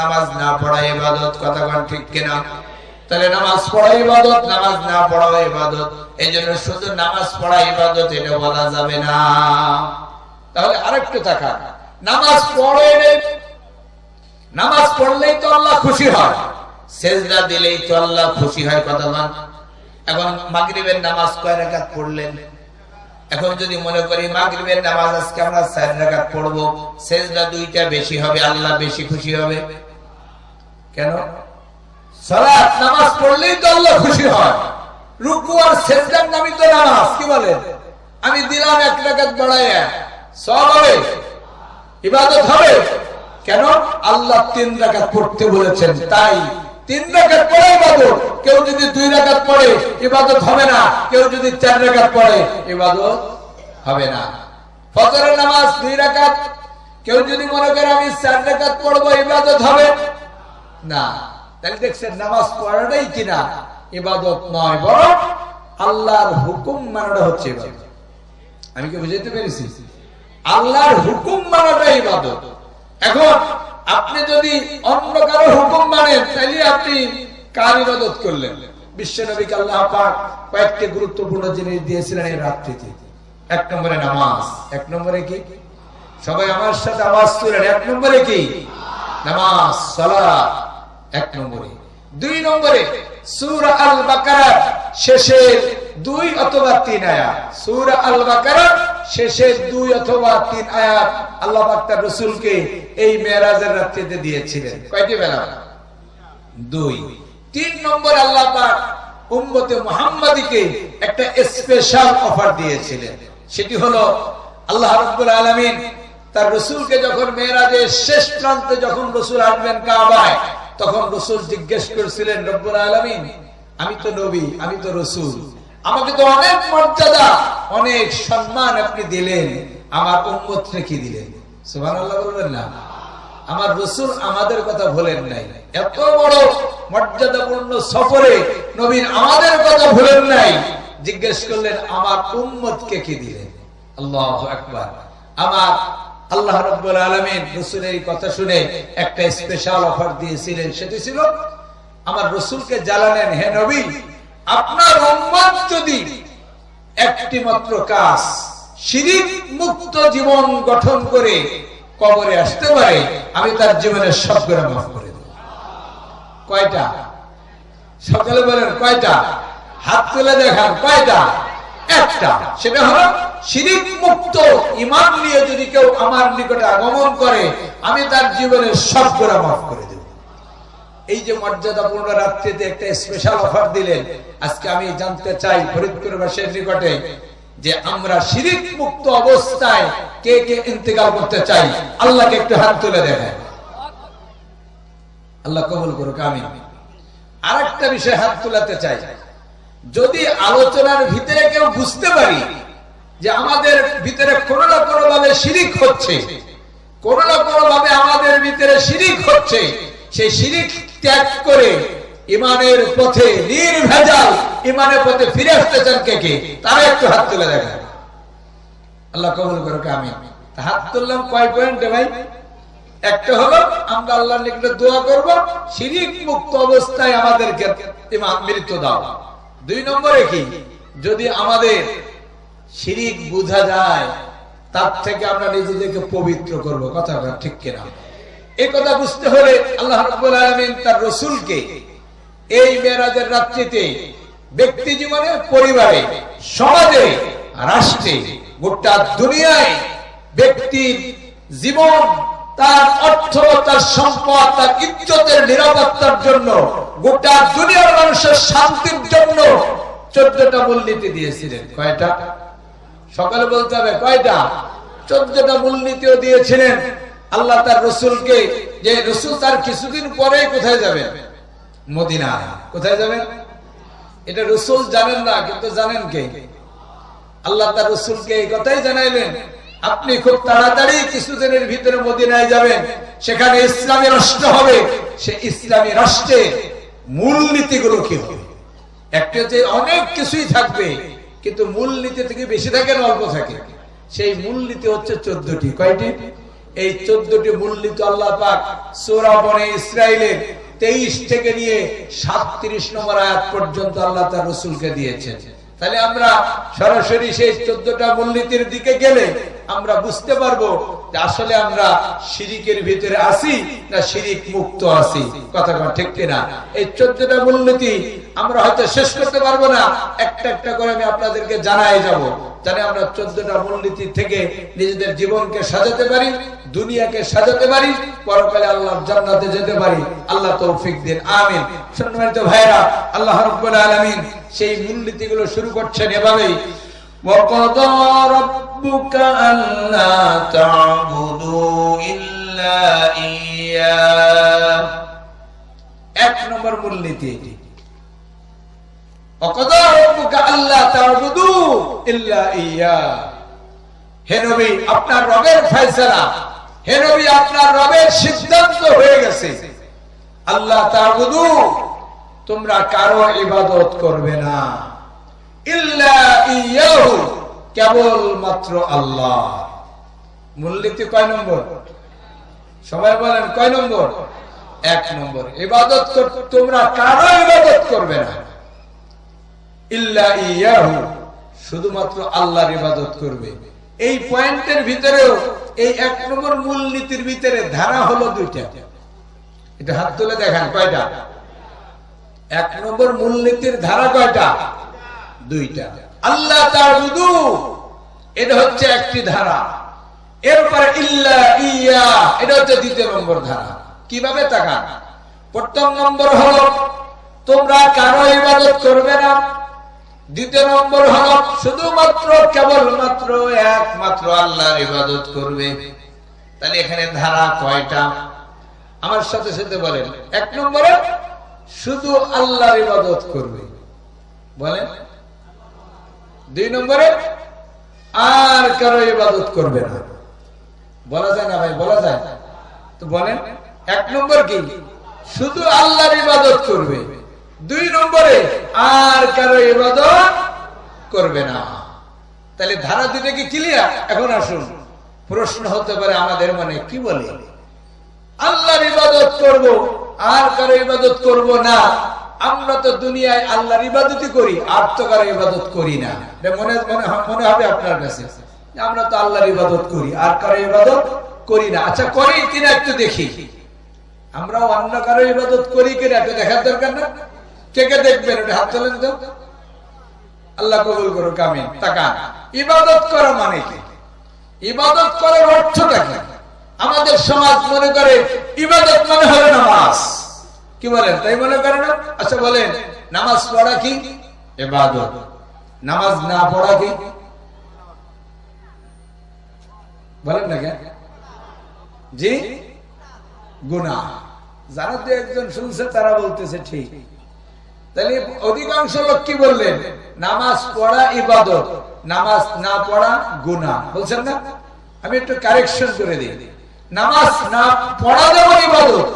নামাজ না পড়া ইবাদত, কথা কোন ঠিক কিনা? তাহলে নামাজ পড়া ইবাদত, নামাজ না পড়া ইবাদত। এইজন্য শুধু নামাজ পড়া ইবাদত এটা বলা যাবে না। তাহলে আরেকটু তাকান, নামাজ পড়ে, নামাজ পড়লেই তো আল্লাহ খুশি হয়, সেজদা দিলেই তো আল্লাহ খুশি হয়, কথা বল। এখন মাগরিবের নামাজ কয় রাকাত পড়লেন? এখন যদি মনে করি মাগরিবের নামাজ আজকে আমরা 4 রাকাত পড়বো, সেজদা 2টা বেশি হবে, আল্লাহ বেশি খুশি হবে কেন? সালাত নামাজ পড়লেই তো আল্লাহ খুশি হয়, রুকু আর সেজদার নামই তো নামাজ। কি বলেন? আমি দিলাম 1 রাকাত বাড়ায়া, সওয়াব হবে, ইবাদত হবে কেন? আল্লাহ 3 রাকাত পড়তে বলেছেন, তাই 3 রাকাত পড়ে ইবাদত। কেউ যদি 2 রাকাত পড়ে ইবাদত হবে না, কেউ যদি 4 রাকাত পড়ে ইবাদত হবে না। ফজরের নামাজ 2 রাকাত, কেউ যদি মনে করে আমি 4 রাকাত পড়বো ইবাদত হবে না। তাহলে দেখছেন নামাজ পড়াটাই কিনা ইবাদত নয়, বরং আল্লাহর হুকুম মানাটা হচ্ছে ইবাদত। আমি কি বুঝাইতে পেরেছি? আল্লাহর হুকুম মানাটা ইবাদত। এখন আপনি যদি অন্য কারো হুকুম মানেন, তাহলে আপনি কার ইবাদত করলেন? বিশ্ব নবীকে আল্লাহ পাক কয়েকটি গুরুত্বপূর্ণ জিনিস দিয়েছিলেন এই রাত্রিতে। 1 নম্বরে নামাজ। 1 নম্বরে কি? সবাই আমার সাথে আওয়াজ তুলেন। 1 নম্বরে কি? নামাজ, সালাত 1 নম্বরে। 2 নম্বরে সূরা আল বাকারা শেষের 2 অথবা 3 আয়াত। সূরা আল বাকারা শেষের 2 অথবা 3 আয়াত আল্লাহ পাক তার রাসূলকে এই মেরাজের রাত্রিতে দিয়েছিলেন। কয়টি বেলা? 2। 3 নম্বর আল্লাহ পাক উম্মতে মুহাম্মাদীকে একটা স্পেশাল অফার দিয়েছিলেন। সেটি হলো আল্লাহ রাব্বুল আলামিন তার রাসূলকে যখন মেরাজের শেষ প্রান্তে যখন রাসূল আসবেন কাবায়, তখন রাসূল জিজ্ঞেস করেছিলেন, রব্বুল আলামিন, আমি তো নবী, আমি তো রাসূল, আমাকে তো অনেক মর্যাদা, অনেক সম্মান আপনি দিলেন, আমার উম্মতকে কি দিলেন? সুবহানাল্লাহ বলবেন না? আমার রাসূল আমাদের কথা ভুলেন নাই, এত বড় মর্যাদাপূর্ণ সফরে নবীন আমাদের কথা ভুলেন নাই। জিজ্ঞেস করলেন, আমার উম্মতকে কি দিলেন? আল্লাহু আকবার। আমার আল্লাহ রাব্বুল আলামিন রাসূলের কথা শুনে একটা স্পেশাল অফার দিয়েছিলেন। সেটি ছিল, আমার রাসূলকে জানালেন, হে নবী, আপনার উম্মত যদি একটি মাত্র কাজ, শিরক মুক্ত জীবন গঠন করে কবরে আসতে পারে, আমি তার জীবনের সব গুনাহ মাফ করে দেব। কয়টা? সকালে বলেন কয়টা? হাত তুলে দেখান কয়টা? একটা। সেটা হলো শিরক মুক্ত ঈমান নিয়ে যদি কেউ আমার নিকটে আগমন করে, আমি তার জীবনের সব গুনাহ মাফ করে দেব। এই যে মর্যাদাপূর্ণ রাত্রিতে একটা স্পেশাল অফার দিলেন, আজকে আমি জানতে চাই ফরিদপুরবাসীর নিকটে যে আমরা শিরক মুক্ত অবস্থায় কে কে ইন্তেকাল করতে চাই? আল্লাহকে একটু হাত তুলে দেখায়। আল্লাহ কবুল করুক, আমিন। আরেকটা বিষয় হাত তুলাতে চাই, যদি আলোচনার ভিতরে কেউ বুঝতে পারি যে আমাদের ভিতরে কোনো না কোনো ভাবে শিরক হচ্ছে, কোনো না কোনো ভাবে আমাদের ভিতরে শিরক হচ্ছে, সেই শিরক ত্যাগ করে ঈমানের পথে, নির্ভেজাল ঈমানের পথে ফিরে আসতে চান কে কে? তারা একটু হাত তুলে দেখায়। আল্লাহ কবুল করুক, আমিন। হাত তুললাম কয় পয়েন্টে ভাই? একটা হলো আমরা আল্লাহর নিকটে দোয়া করব, শিরক মুক্ত অবস্থায় আমাদেরকে ঈমান মৃত্যু দাও। 2 নম্বরে কি? যদি আমাদের শিরক বোঝা যায়, তার থেকে আমরা নিজেদেরকে পবিত্র করব। কথা ঠিক কিনা? এই কথা বুঝতে হলে আল্লাহ রাব্বুল আলামিন তার রাসূলকে এই মেরাজের রাত্রিতে ব্যক্তি জীবনে, পরিবারে, সমাজে, রাষ্ট্রে, গোটা দুনিয়ায় ব্যক্তির জীবন, তার অর্থ, তার সম্পদ, তার ইজ্জতের নিরাপত্তার জন্য, গোটা দুনিয়ার মানুষের শান্তির জন্য 14টা মূলনীতি দিয়েছিলেন। কয়টা? সকালে বলতে হবে কয়টা? 14টা মূলনীতিও দিয়েছিলেন আল্লাহ তার রাসূলকে। যে রাসূল তার কিছুদিন পরে কোথায় যাবেন? মদিনা। কোথায় যাবেন? এটা রাসূল জানেন না, কিন্তু জানেন কে? আল্লাহ তার রাসূলকে এই কথাই জানাইলেন, আপনি খুব তাড়াতাড়ি কিছুদিনের ভিতরে মদিনায় যাবেন, সেখানে ইসলামী রাষ্ট্র হবে। সে ইসলামী রাষ্ট্রে মূলনীতিগুলো কি হবে? একটা যে অনেক কিছুই থাকবে, কিন্তু মূলনীতি থেকে বেশি থাকে না অল্প থাকে? সেই মূলনীতি হচ্ছে 14টি। কয়টি? এই 14টি মূলনীতি তো আল্লাহ পাক সূরা বনে ইসরাইলের 23 থেকে নিয়ে 37 নম্বর আয়াত পর্যন্ত আল্লাহ তার রাসূলকে দিয়েছেন। তাহলে আমরা সরাসরি সেই 14টা মূলনীতির দিকে গেলে আমরা বুঝতে পারবো যে আসলে আমরা শিরিকের ভিতরে আছি না শিরিক মুক্ত আছি। কথা ঠিক কিনা? এই 14টা মূলনীতি আমরা হয়তো শেষ করতে পারবো না, একটা একটা করে আমি আপনাদেরকে জানাই যাব, জানে আমরা 14টা মূলনীতি থেকে নিজেদের জীবনকে সাজাতে পারি, দুনিয়াকে সাজাতে পারি, পরকালে আল্লাহর জান্নাতে যেতে পারি। আল্লাহ তৌফিক দিন, আমিন। সম্মানিত ভাইরা, আল্লাহ রাব্বুল আলামিন সেই মূলনীতিগুলো শুরু করছেন এভাবেই, وَقَضَى رَبُّكَ أَلَّا تَعْبُدُوا إِلَّا إِيَّاهُ। এক নম্বর মূলনীতি এটি, وَقَضَى رَبُّكَ أَلَّا تَعْبُدُوا إِلَّا إِيَّاهُ। হে নবী, আপনার রবের ফয়সালা, হে নবী, আপনার রবের সিদ্ধান্ত হয়ে গেছে, আল্লাহ তা'বুদু, তোমরা কারো ইবাদত করবে না, ইল্লা ইয়াহু, কেবল মাত্র আল্লাহ। মূলনীতি কয় নম্বর? সবাই বলেন কয় নম্বর? এক নম্বর। ইবাদত তোমরা কারো ইবাদত করবে না, ইল্লা ইয়াহু, শুধুমাত্র আল্লাহর ইবাদত করবে। এই পয়েন্টের ভিতরেও এই এক নম্বর মূলনীতির ভিতরে ধারা হলো দুইটা। এটা হাত তুলে দেখান কয়টা? এক নম্বর মূলনীতির ধারা কয়টা? দুইটা। আল্লাহ তা'বুদু, এটা হচ্ছে একটি ধারা। এরপরে ইল্লা ইয়া, এটা হচ্ছে দ্বিতীয় নম্বর ধারা। কিভাবে তাকান? প্রথম নম্বর হলো তোমরা কারো ইবাদত করবে না, দ্বিতীয় নম্বর হলো শুধুমাত্র কেবলমাত্র একমাত্র আল্লাহর ইবাদত করবে। তাহলে এখানে ধারা কয়টা? আমার সাথে সাথে বলেন। এক নম্বরে শুধু আল্লাহর ইবাদত করবে, বলেন। দুই নম্বরে আর কারো ইবাদত করবে না। বলা যায় না ভাই? বলা যায় তো বলেন। এক নম্বর কি? শুধু আল্লাহর ইবাদত করবে। দুই নম্বরে আর কারো ইবাদত করবে না। তাহলে ধারা দুটো কি ক্লিয়ার? এখন আসুন, প্রশ্ন হতে পারে আমাদের মনে, কি বলে আল্লাহর ইবাদত করব আর কারো ইবাদত করব না? আমরা তো দুনিয়ায় আল্লাহর ইবাদতই করি, আর তো কারো ইবাদত করি না। মনে মনে হবে আপনার কাছে আমরা তো আল্লাহর ইবাদত করি আর কারো ইবাদত করি না। আচ্ছা, করি কিনা একটু দেখি। আমরা অন্য কারো ইবাদত করি কিনা একটু দেখার দরকার না? কে কে দেখবেন? ওটা হাত তোলেন তো। আল্লাহ কবুল করুক, আমিন। তাকান, ইবাদত করা মানে কি? ইবাদত করার অর্থটা কি? আমাদের সমাজ মনে করে ইবাদত মানে হলো নামাজ। কি বলেন? তাই মনে করে না? আচ্ছা বলেন, নামাজ পড়া কি ইবাদত? নামাজ না পড়া কি? বলেন না কেন? জি, গুনাহ। যারা তো একজন শুনছে তারা বলতেছে ঠিক। তাহলে অধিকাংশ লোক কি বললেন? নামাজ পড়া ইবাদত, নামাজ না পড়া গুনাহ। বলছেন না? আমি একটু কারেকশন করে দিই। নামাজ না পড়া যেমন ইবাদত,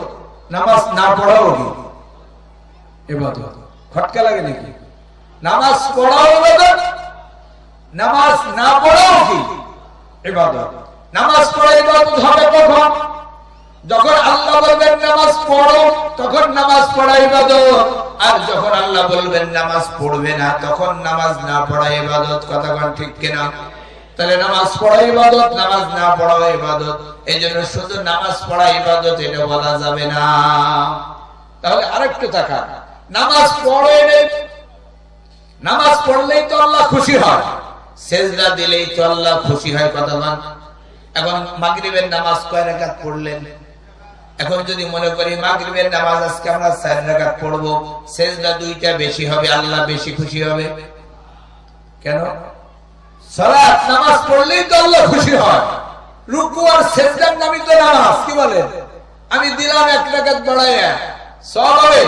নামাজ না পড়াও কি ইবাদত? খটকা লাগে নাকি? নামাজ পড়াও ইবাদত, নামাজ না পড়াও কি ইবাদত? নামাজ পড়া ইবাদত হবে কখন? যখন আল্লাহ বলবেন নামাজ পড়ো, তখন নামাজ পড়া ইবাদত। আর যখন আল্লাহ বলবেন নামাজ পড়বে না, তখন নামাজ না পড়া ইবাদত। কথা কোন ঠিক কিনা? তাহলে নামাজ পড়া ইবাদত, নামাজ না পড়া ইবাদত। এই জন্য শুধু নামাজ পড়া ইবাদত এটা বলা যাবে না। তাহলে আরেকটু তাকান, নামাজ পড়ে নেই, নামাজ পড়লেই তো আল্লাহ খুশি হয়, সেজদা দিলেই তো আল্লাহ খুশি হয়। কথা বল। এখন মাগরিবের নামাজ কয় রাকাত পড়লেন? এখন যদি মনে করি মাগরিবের নামাজ আজকে আমরা 4 রাকাত পড়বো, সেজদা 2টা বেশি হবে, আল্লাহ বেশি খুশি হবে কেন? সালাত নামাজ পড়লেই তো আল্লাহ খুশি হয়। রুকু আর সিজদার নামই তো নামাজ। কি বলেন? আমি দিলাম 1 রাকাত বাড়ায়া, সওয়াব হবে,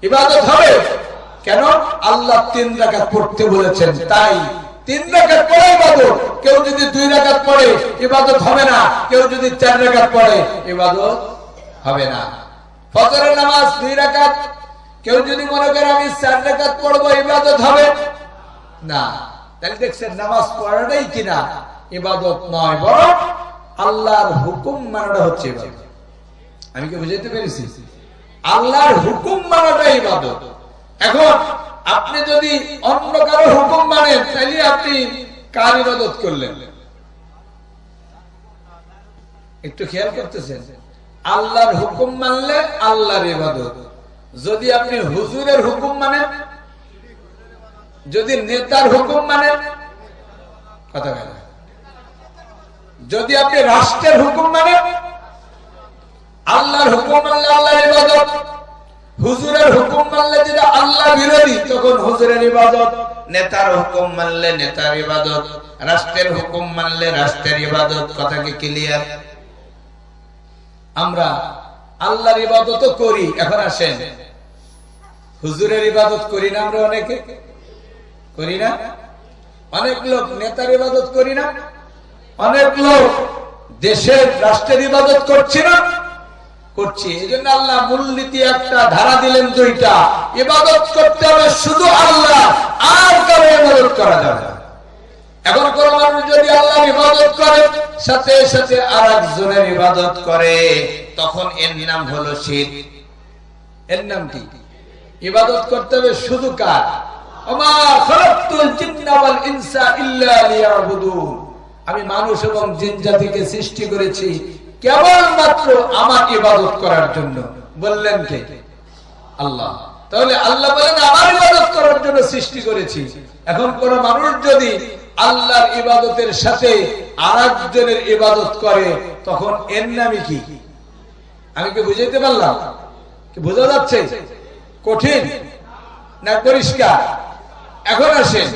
ইবাদত হবে। কেন? আল্লাহ 3 রাকাত পড়তে বলেছেন, তাই 3 রাকাত পড়ে ইবাদত। কেউ যদি 2 রাকাত পড়ে ইবাদত হবে না, কেউ যদি 4 রাকাত পড়ে ইবাদত হবে না। ফজরের নামাজ 2 রাকাত, কেউ যদি মনে করে আমি 4 রাকাত পড়বো ইবাদত হবে না। তাহলে দেখছেন নামাজ পড়াটাই কিনা ইবাদত নয়, বরং আল্লাহর হুকুম মানাটা হচ্ছে ইবাদত। আমি কি বুঝাইতে পেরেছি? আল্লাহর হুকুম মানাটা ইবাদত। এখন আপনি যদি অন্য কারো হুকুম মানেন তাহলে আপনি কার ইবাদত করলেন? একটু খেয়াল করতেছেন? আল্লাহর হুকুম মানলে আল্লাহর ইবাদত। যদি আপনি হুজুরের হুকুম মানেন, যদি নেতার হুকুম মানেন, কথা বলেন, যদি আপনি রাষ্ট্রের হুকুম মানেন, আল্লাহর হুকুম মানলে আল্লাহর ইবাদত। হুজুরের হুকুম মানলে যেটা আল্লাহ বিরোধী তখন হুজুরের ইবাদত। নেতার হুকুম মানলে নেতার ইবাদত, রাষ্ট্রের হুকুম মানলে রাষ্ট্রের ইবাদত। কথা কি ক্লিয়ার? আমরা আল্লাহর ইবাদত করি। এখন আসেন, হুজুরের ইবাদত করি না? আমরা অনেকে করি না? অনেক লোক নেতার ইবাদত করি না? অনেক লোক দেশের রাষ্ট্রের ইবাদত করছি না? করছি। এই জন্য আল্লাহ মূলনীতি একটা ধারা দিলেন, দুইটা। ইবাদত করতে হবে শুধু আল্লাহ, আর কারো ইবাদত করা যাবে না। এখন কোন মানুষ যদি আল্লাহর ইবাদত করে সাথে সাথে আর একজনের ইবাদত করে, তখন এর নাম হলো শিরক। এর নাম কি? ইবাদত করতে হবে শুধু কার? ওমা খালাকতুল জিন্না ওয়াল ইনসা ইল্লা লিয়াবুদুন। আমি মানুষ এবং জিন জাতিকে সৃষ্টি করেছি কেবলমাত্র আমার ইবাদত করার জন্য। বললেন কে? আল্লাহ। তাহলে আল্লাহ বলেন আমার ইবাদত করার জন্য সৃষ্টি করেছি। এখন কোন মানুষ যদি আল্লাহর ইবাদতের সাথে আরেকজনের ইবাদত করে, তখন এর নামই কি? আমি কি বুঝাইতে পারলাম? কি বোঝা যাচ্ছে? কঠিন না পরিষ্কার? এখন আসেন,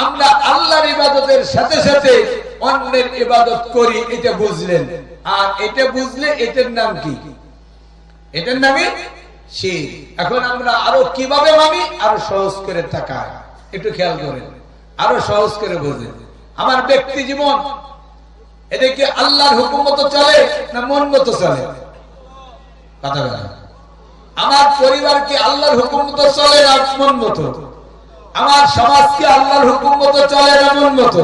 আমরা আল্লাহর ইবাদতের সাথে সাথে অন্যের ইবাদত করি, এটা বুঝলেন। আর এটা বুঝলে এটার নাম কি? এটার নামই শিরক। এখন আমরা আরো কিভাবে মানি? আরো সহজ করে তাকাই, একটু খেয়াল করেন, আরো সহজ করে বুঝেন। আমার ব্যক্তি জীবন, এটা কি আল্লাহর হুকুম মতো চলে না মন মতো চলে? কথা বলেন। আমার পরিবার কি আল্লাহর হুকুম মতো চলে না মন মতো? আমার সমাজ কি আল্লাহর হুকুম মতো চলে না মন মতো?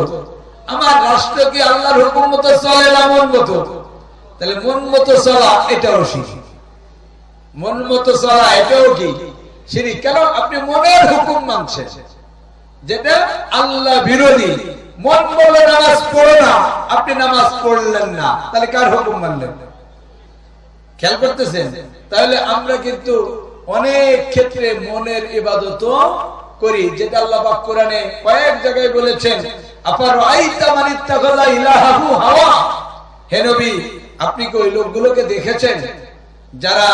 আমার রাষ্ট্র কি আল্লাহর হুকুম মতো চলে না মন মতো? তাহলে মন মতো চলা এটাও শিরক। মন মতো চলা এটাও কি? শিরক। কেন? আপনি মনের হুকুম মানছেন, যেটা আল্লাহ বিরোধী। মন বলে নামাজ পড়ো না, আপনি নামাজ পড়লেন না, তাহলে কার হুকুম মানলেন? খেয়াল করতেছেন? তাহলে আমরা কিন্তু অনেক ক্ষেত্রে মনের ইবাদত করি, যেটা আল্লাহ পাক কোরআনে কয়েক জায়গায় বলেছেন, আফারাআইতা মান ইত্তাখাযা ইলাহাহু হাওয়া। হে নবী, আপনি কি ওই লোকগুলোকে দেখেছেন যারা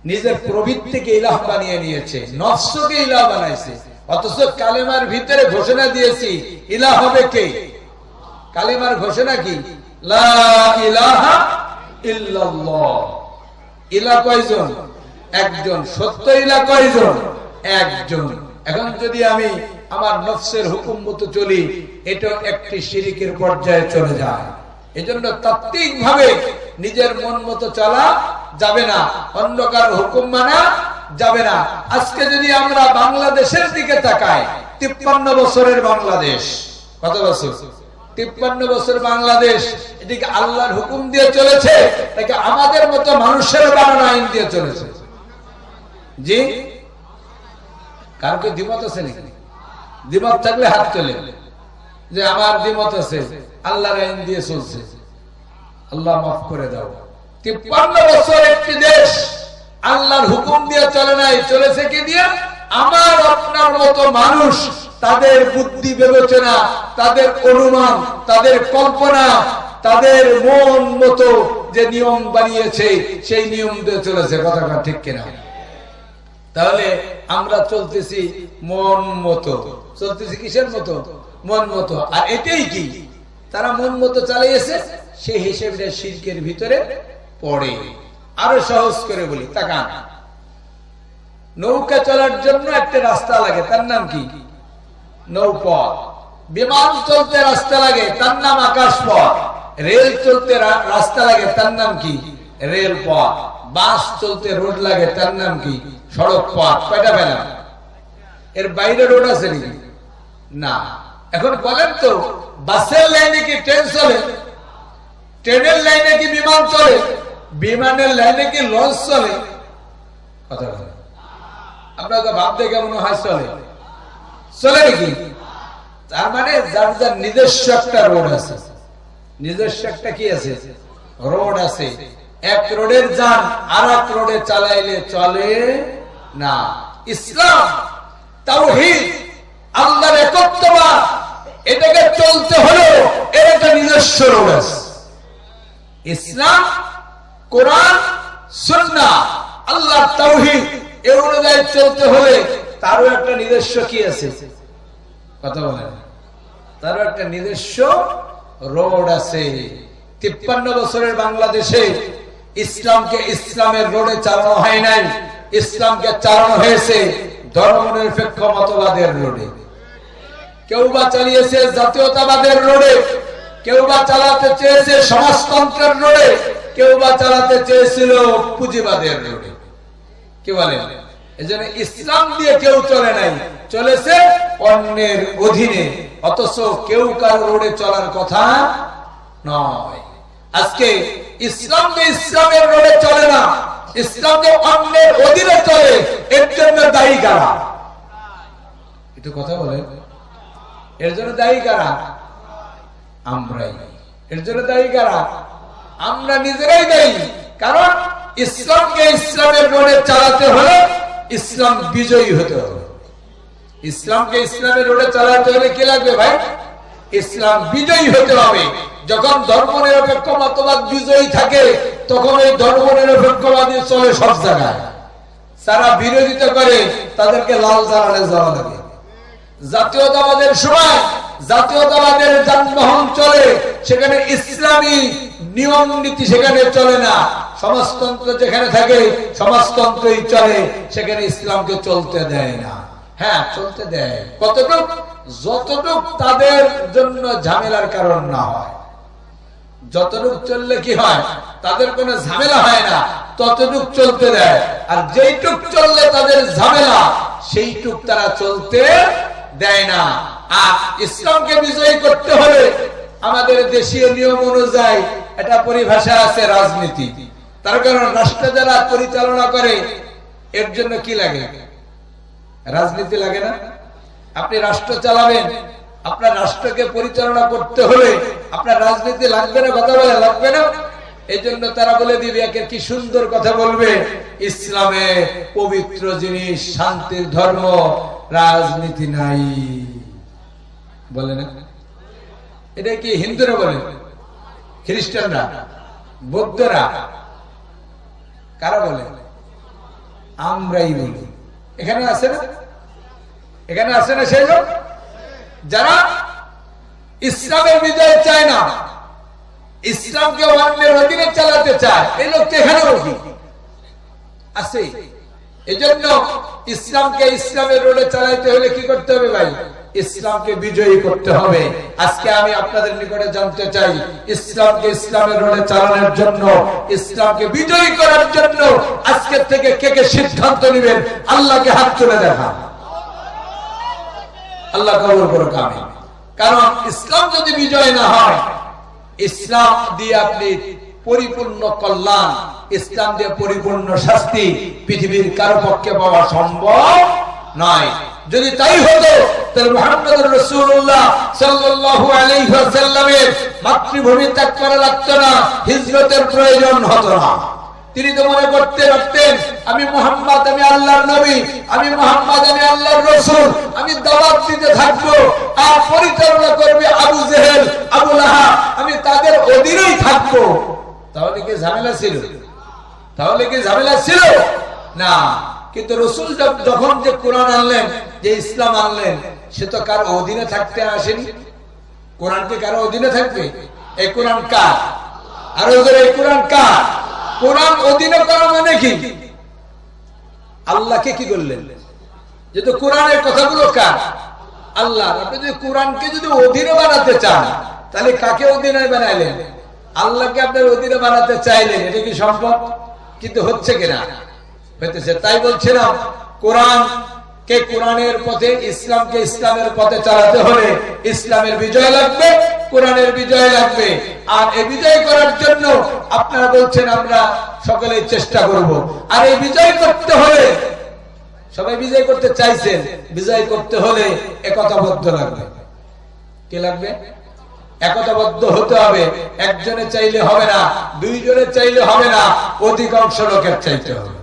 নিজের প্রবৃত্তিকে ইলাহ বানিয়ে নিয়েছে, নফসকে ইলাহ বানাইছে? অথচ কালেমার ভিতরে ঘোষণা দিয়েছি ইলাহ হবে কে? কালেমার ঘোষণা কি? লা ইলাহা ইল্লাল্লাহ। ইলাহ কয়জন? একজন। সত্য ইলাহ কয়জন? একজন। এখন যদি আমি আমার নফসের হুকুম মতো চলি, এটা একটি শিরকের পর্যায়ে চলে যায়। এজন্য তাত্ত্বিক ভাবে নিজের মন মতো চলা যাবে না, অন্য কারো হুকুম মানা যাবে না। আজকে যদি আমরা বাংলাদেশের দিকে তাকাই, 53 বছরের বাংলাদেশ, কত বছর? 53 বছর বাংলাদেশ। এদিকে আল্লাহর হুকুম দিয়ে চলেছে নাকি আমাদের মতো মানুষের বানানো আইন দিয়ে চলেছে? জি, কার কি দ্বিমত আছে নাকি? দ্বিমত থাকলে হাত তোলে, যে আমার দ্বিমত আছে, আল্লাহর আইন দিয়ে চলছে। আল্লাহ মাফ করে দাও। 53 বছর একটি দেশ আল্লাহর হুকুম দিয়ে চলে নাই, চলেছে কি দিয়ে? আমার আপনার মতো মানুষ তাদের বুদ্ধি বিবেচনা, তাদের অনুমান, তাদের কল্পনা, তাদের মন মতো যে নিয়ম বানিয়েছে সেই নিয়ম দিয়ে চলেছে। কথাটা ঠিক কিনা? তাহলে আমরা চলতেছি মন মতো। চলতেছি কিসের মতো? মন মতো। আর এটাই কি তারা মন মতো চালিয়েছে, সেই হিসেবে শিরকের ভিতরে পড়ে। আরো সহজ করে বলি, তাকান। নৌকা চলার জন্য একটা রাস্তা লাগে, তার নাম কি? নৌপথ। বিমান চলতে রাস্তা লাগে, তার নাম আকাশপথ। রেল চলতে রাস্তা লাগে, তার নাম কি? রেলপথ। বাস চলতে রোড লাগে, তার নাম কি? সড়ক পথ। কয়টা পেলাম? এর বাইরে রোড আছে নাকি? না। এখন বলেন তো, বাসের লাইনে কি ট্রেন চলে? ট্রেনের লাইনে কি বিমান চলে? বিমানের লাইনে কি লঞ্চ চলে? কথা বলে আপনার তো ভাবতে কেমন হয় চলে? চলে নাকি? তার মানে যার যার নিজস্ব একটা রোড আছে, নিজস্ব একটা কি আছে? রোড আছে। এক রোডের যান আর এক রোডে চালাইলে চলে না। ইসলাম, তাওহীদ, আল্লাহর একত্ববাদ, এটাকে চলতে হলে এর একটা নিজস্ব রোড আছে। ইসলাম, কোরআন, সুন্নাহ, আল্লাহর তাওহীদ, এর অনুযায়ী চলতে হলে তারও একটা নিজস্ব কি আছে? কথা বলেন, তারও একটা নিজস্ব রোড আছে। 53 বছরের বাংলাদেশে ইসলামকে ইসলামের রোডে চালানো হয় নাই, ইসলামকে চালানো হয়েছে ধর্মনিরপেক্ষ মতবাদের রোডে। কেউ বা চালিয়েছে জাতীয়তাবাদের রোডে, কেউ বা চালাতে চেয়েছে সমাজতন্ত্রের রোডে, কেউ বা চালাতে চেয়েছিল পুঁজিবাদের রোডে। কি বলেন? এজন্য ইসলাম দিয়ে কেউ চলে নাই, চলেছে অন্যের অধীনে। অথচ কেউ কারো রোডে চলার কথা নয়। আজকে ইসলামকে ইসলামের রোডে চলে না, ইসলামকে অন্যের অধীনে চলে। এর জন্য দায়ী কারা? একটু কথা বলে। এর জন্য দায়ী কারা? আমরাই। এর জন্য দায়ী কারা? আমরা নিজেরাই দায়ী। কারণ ইসলামকে ইসলামের রোডে চালাতে হলে ইসলাম বিজয়ী হতে হবে। ইসলামকে ইসলামের রোডে চালাতে হলে কি লাগবে ভাই? ইসলাম বিজয়ী হতে হবে। যখন ধর্মনিরপেক্ষ মতবাদ বিজয়ী থাকে তখন এই ধর্মনিরপেক্ষবাদী চলে সব জায়গায়। যারা বিরোধিতা করে তাদেরকে লাল জ্বালানে যাওয়া লাগে। জাতীয়তাবাদের সময় জাতীয়তাবাদের যানবাহন চলে, সেখানে ইসলামী নিয়ম নীতি সেখানে চলে না। সমাজতন্ত্র যেখানে থাকে সমাজতন্ত্রই চলে, সেখানে ইসলামকে চলতে দেয় না। হ্যাঁ, চলতে দেয় কতটুক? যতটুক তাদের জন্য ঝামেলার কারণ না হয়। যতটুক চললে কি হয়? তাদের কোনো ঝামেলা হয় না, ততটুক চলতে দেয়। আর যেইটুক চললে তাদের ঝামেলা, সেইটুক তারা চলতে দেয় না। আর ইসলামকে বিজয়ী করতে হলে আমাদের দেশীয় নিয়ম অনুযায়ী এটা পরিভাষা আছে রাজনীতি। তার কারণ রাষ্ট্র যারা পরিচালনা করে এর জন্য কি লাগে? রাজনীতি লাগে না? আপনি রাষ্ট্র চালাবেন, আপনার রাষ্ট্রকে পরিচালনা করতে হলে আপনার রাজনীতি লাগবে না? কথা বলে লাগবে না? এই জন্য তারা বলে দিবে, একে কি সুন্দর কথা বলবে, ইসলামে পবিত্র জিনিস, শান্তির ধর্ম, রাজনীতি নাই। বলে না? এটা কি হিন্দুরা বলে? খ্রিস্টানরা, বৌদ্ধরা, কারা বলে? আমরাই বলি। এখানে আছে না? এখানে আছে না সেই লোক যারা ইসলামের বিজয় চায় না, ইসলামকে অন্যের অধীনে চালাতে চায়? এই লোক তো এখানেও আছে। এই জন্য ইসলামকে ইসলামের রোডে চালাইতে হলে কি করতে হবে ভাই? ইসলামকে বিজয়ী করতে হবে। আজকে আমি আপনাদের নিকটে জানতে চাই, ইসলামকে ইসলামের রোডে চালানোর জন্য, ইসলামকে বিজয়ী করার জন্য আজকে থেকে কে কে সিদ্ধান্ত নেবেন? আল্লাহকে হাত তুলে দেখান। আল্লাহ কবুল করুক, আমিন। কারণ ইসলাম যদি বিজয় না হয়, ইসলাম দিয়ে আপনি পরিপূর্ণ কল্যাণ, ইসলাম দিয়ে পরিপূর্ণ শাস্তি পৃথিবীর কারো পক্ষে পাওয়া সম্ভব নয়। যদি তাই হতো তাহলে মুহাম্মদুর রাসূলুল্লাহ সাল্লাল্লাহু আলাইহি ওয়াসাল্লামের মাতৃভূমি ত্যাগ করা লাগতো না, হিজরতের প্রয়োজন হতো না। তিনি তো মনে করতে পারতেন, আমি মুহাম্মদ, আমি আল্লাহর নবী, আমি মুহাম্মদ, আমি আল্লাহর রাসূল, আমি দাওয়াত দিতে থাকবো, আর পরিচালনা করবে আবু জেহেল, আবু লাহাব, আমি তাদের অধীনেই থাকবো। তাহলে কি ঝামেলা ছিল? তাহলে কি ঝামেলা ছিল না? কিন্তু রাসূল যখন যে কোরআন আনলেন, যে ইসলাম আনলেন, সে তো কারো অধীনে থাকতে আসেনি। কোরআন কি কারো অধীনে থাকবে? এই কোরআন কার? আর ওদের এই কোরআন কার? কোরআন অধীনে করা মানে কি? আল্লাহকে কি করলেন? যেহেতু কোরআনের কথাগুলো কার? আল্লাহ। আপনি যদি কোরআনকে যদি অধীনে বানাতে চান, তাহলে কাকে অধীনে বানাইলেন? আল্লাহকে আপনার অধীনে বানাতে চাইলেন। এটা কি সম্ভব? কিন্তু হচ্ছে কিনা? হইতেছে। তাই বলছিলাম, কোরআন কে কোরআনের পথে, ইসলামকে ইসলামের পথে চালাতে হলে ইসলামের বিজয় লাগবে, কোরআনের বিজয় লাগবে। আর এই বিজয় করার জন্য আপনারা বলছেন আমরা সকলে চেষ্টা করব, আর এই বিজয় করতে হলে সবাই বিজয় করতে চাইছেন, বিজয় করতে হলে একতাবদ্ধ লাগবে। কি লাগবে? একতাবদ্ধ হতে হবে। একজনে চাইলে হবে না, দুইজনে চাইলে হবে না, অধিকাংশ লোকের চাইতে হবে।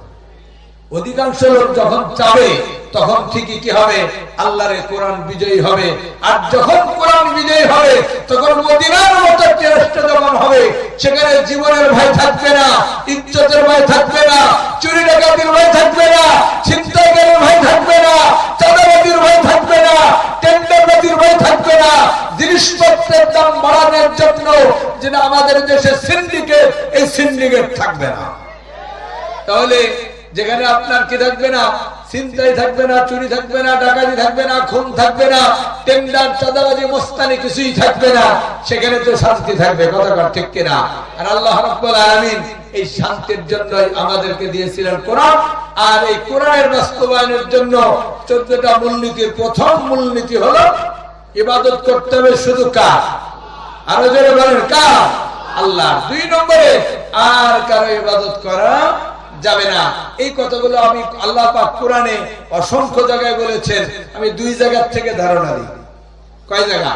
অধিকাংশ লোক যখন চাবে তখন ঠিকই কি হবে? আল্লাহর কোরআন বিজয়ী হবে। আর যখন কোরআন বিজয়ী হবে তখন মদিনার মতো রাষ্ট্র যখন হবে, সেখানে জীবনের ভয় থাকবে না, ইজ্জতের ভয় থাকবে না, চুরি ডাকাতির ভয় থাকবে না, ছিনতাইয়ের ভয় থাকবে না, চাঁদাবাজির ভয় থাকবে না, টেন্ডারবাজির ভয় থাকবে না। জিনিসপত্রের দাম বাড়ানোর জন্য যেটা আমাদের দেশে সিন্ডিকেট, এই সিন্ডিকেট থাকবে না। তাহলে যেখানে আপনার কি থাকবে না? ছিনতাই থাকবে না, চুরি থাকবে না, ডাকাতি থাকবে না, খুন থাকবে না, টেন্ডার, চাঁদাবাজি, মস্তানি কিছুই থাকবে না, সেখানে তো শান্তি থাকবে। কথা ঠিক কিনা? আর আল্লাহ রাব্বুল আলামিন এই শান্তির জন্যই আমাদেরকে দিয়েছিলেন কোরআন। আর এই কোরআনের বাস্তবায়নের জন্য 14টা মূলনীতির প্রথম মূলনীতি হলো ইবাদত করতে হবে শুধু কার? আরো জোরে বলেন, কার? আল্লাহ। 2 নম্বরে আর কারো ইবাদত করা যাবে না। এই কথাগুলো আমি আল্লাহ পাক কোরআনে অসংখ্য জায়গায় বলেছেন। আমি 2 জায়গা থেকে ধারণা দিই। কয় জায়গা?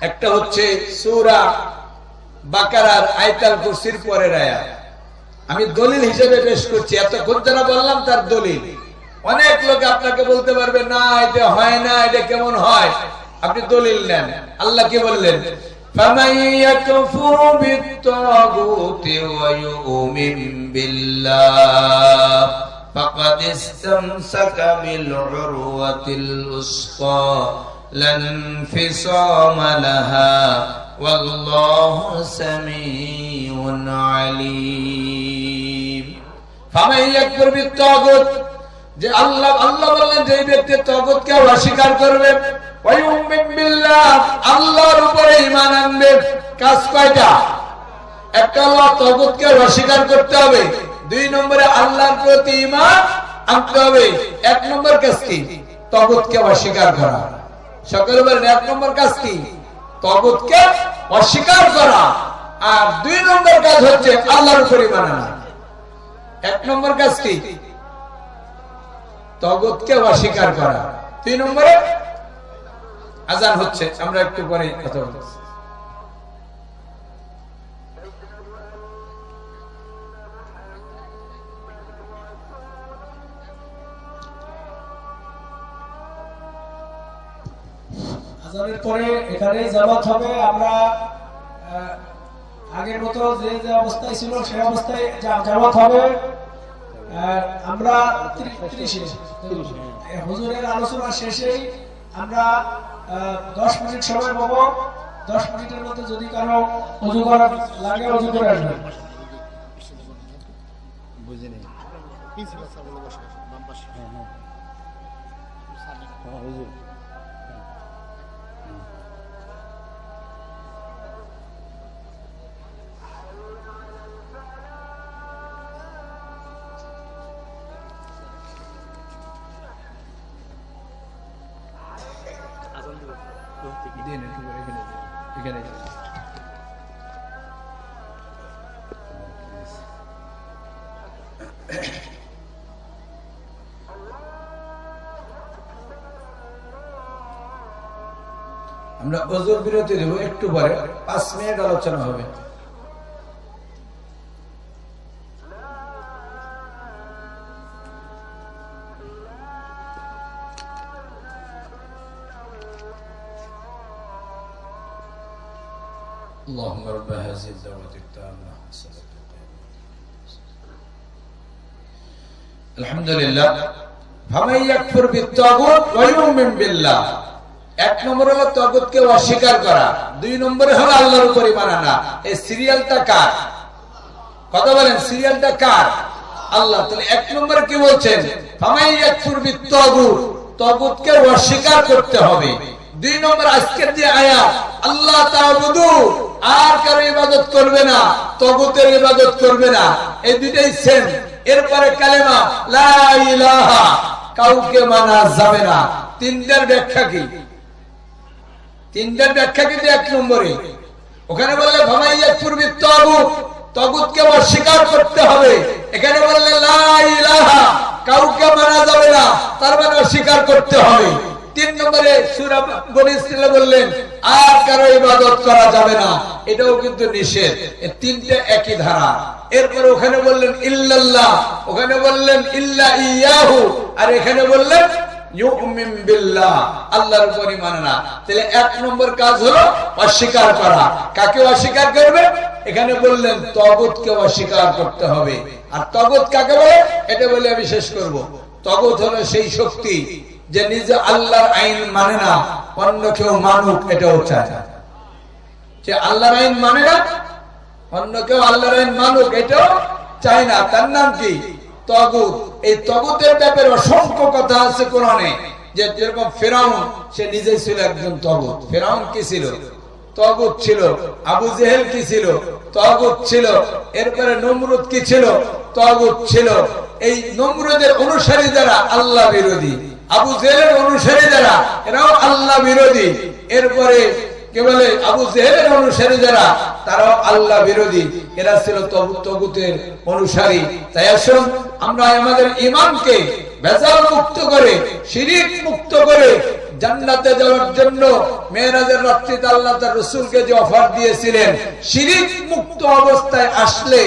একটা হচ্ছে সূরা বাকারার আয়াতুল কুরসির পরের আয়াত। আমি দলিল হিসেবে পেশ করছি, এতক্ষণ যারা বললাম তার দলিল। অনেক লোক আপনাকে বলতে পারবে না এটা হয় না, এটা কেমন হয়। আপনি দলিল নেন। আল্লাহ কি বললেন? فَمَن يَكْفُرْ بِالطَّاغُوتِ وَيُؤْمِنْ بِاللَّهِ فَقَدِ اسْتَمْسَكَ بِالْعُرْوَةِ الْوُثْقَى لَا انفِصَامَ لَهَا وَاللَّهُ سَمِيعٌ عَلِيمٌ। فَمَن يَكْفُرْ بِالطَّاغُوتِ, যে আল্লাহ বললেন যে ব্যক্তি তাগুতকে অস্বীকার করবে, ওয়ায়ুমিন বিল্লাহ, আল্লাহর উপরে ঈমান আনবে। কাজ কয়টা? একটা হলো তাগুতকে অস্বীকার করতে হবে, 2 নম্বরে আল্লাহর প্রতি ঈমান আনতে হবে। 1 নম্বর কাজ কি? তাগুতকে অস্বীকার করা। সকলে বলেন 1 নম্বর কাজ কি? তাগুতকে অস্বীকার করা। আর 2 নম্বর কাজ হচ্ছে আল্লাহর উপরে ঈমান আনা। 1 নম্বর কাজ কি? তাগুতকে অস্বীকার করা। 2 নম্বরে আযান হচ্ছে, আমরা একটু পরে কথা বলবো। আযানের পরে এখানে জামাত হবে। আমরা আগের মতো যে অবস্থায় ছিল সেই অবস্থায় জামাত হবে। আমরা 30 হুজুরের আলোচনা শেষেই আমরা 10 মিনিট সময় পাবো। 10 মিনিটের মধ্যে যদি কারো ওযু করা লাগে ওযু করে আসবেন। বুঝিনি আমরা ওযুর বিরতি দেব একটু পরে, 5 মিনিট আলোচনা হবে। اللهم رب هذه الدعوة التامة الحمد لله فمن يكفر بالطاغوت ويؤمن بالله। 1 নম্বর হলো তাগুতকে অস্বীকার করা, 2 নম্বরে হলো আল্লাহর উপর ঈমান আনা। এই সিরিয়ালটা কার? কথা বলেন, সিরিয়ালটা কার? আল্লাহ। তাহলে 1 নম্বরে কি বলছেন? ফামান ইয়াকফুর বিত-তাগুত, তাগুতকে অস্বীকার করতে হবে। 2 নম্বর আজকের যে আয়াত, আল্লাহ তা'বুদু, আর কারো ইবাদত করবে না, তাগুতের ইবাদত করবে না, এই দুইটাই সেম। এরপরে কালেমা লা ইলাহা কাউকে মানা যাবে না। তিনটার ব্যাখ্যা কি? তিনটার ব্যাখ্যা কিন্তু 1 নম্বরে ওখানে বললে ভামাইয়াকুর বিত্তাগুত, তাগুতকে অস্বীকার করতে হবে। এখানে বললে লা ইলাহা, কাউকে মানা যাবে না, তার মানে অস্বীকার করতে হবে। 3 নম্বরে সূরা বনী ইসরাঈল বললেন আর কারো ইবাদত করা যাবে না, এটাও কিন্তু নিষেধ। এই তিনটা একই ধারা। এরপর ওখানে বললেন ইল্লাল্লাহ, ওখানে বললেন ইল্লা ইয়াহু, আর এখানে বললেন ইউমিন বিল্লাহ, আল্লাহর উপরই মানে না। তাহলে 1 নম্বর কাজ হলো অস্বীকার করা। কাকে অস্বীকার করবে? এখানে বললেন তাগুতকে অস্বীকার করতে হবে। আর তাগুত কাকে বলে এটা বলে আমি শেষ করব। তাগুত হলো সেই শক্তি যে নিজে আল্লাহর আইন মানে না, অন্য কেউ মানুক এটাও চায়। যে আল্লাহর আইন মানে না, অন্য কেউ আল্লাহর আইন মানুক এটাও চায় না। তার নাম কি? তাগুত। এই তাগুতের ব্যাপারে অসংখ্য কথা আছে কোরআনে। যে যেরকম ফেরাউন, সে নিজেই ছিল একজন তাগুত। ফেরাউন কি ছিল? তাগুত ছিল। আবু জেহেল কি ছিল? তাগুত ছিল। এরপরে নমরুদ কি ছিল? তাগুত ছিল। এই নমরুদের অনুসারী যারা আল্লাহ বিরোধী, আবু জেহেলের অনুসারী যারা এরাও আল্লাহ বিরোধী। এরপরে কে বলে আবু জেহেলের অনুসারী যারা তারাও আল্লাহ বিরোধী, এরা ছিল তাগুতের অনুসারী। তাই আসুন আমরা আমাদের ঈমানকে ভেজাল মুক্ত করে, শিরক মুক্ত করে জান্নাতে যাওয়ার জন্য মেরাজের রাত্রিতে আল্লাহ তার রাসূলকে যে অফার দিয়েছিলেন, শিরক মুক্ত অবস্থায় আসলে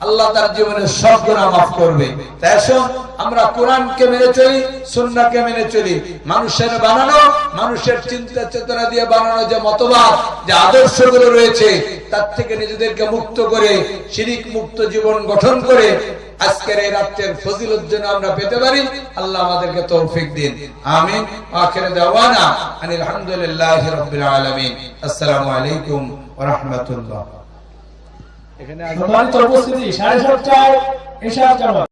আল্লাহ তার জীবনের সব গুনাহ মাফ করবে। তাই আসুন আমরা কোরআনকে মেনে চলি, সুন্নাহকে মেনে চলি। মানুষের বানানো, মানুষের চিন্তা চেতনা দিয়ে বানানো যে মতবাদ, যে আদর্শগুলো রয়েছে, তার থেকে নিজেদেরকে মুক্ত করে শিরক মুক্ত জীবন গঠন করে আজকের এই রাতের ফজিলত যেন আমরা পেতে পারি। আল্লাহ আমাদেরকে তৌফিক দিন। আমিন। আখির দাওয়ানা আনিল হামদুলিল্লাহি রাব্বিল আলামিন। আসসালামু আলাইকুম ওয়া রাহমাতুল্লাহ। সম্মানিত উপস্থিতি, 7:30টায় এশার জামাত।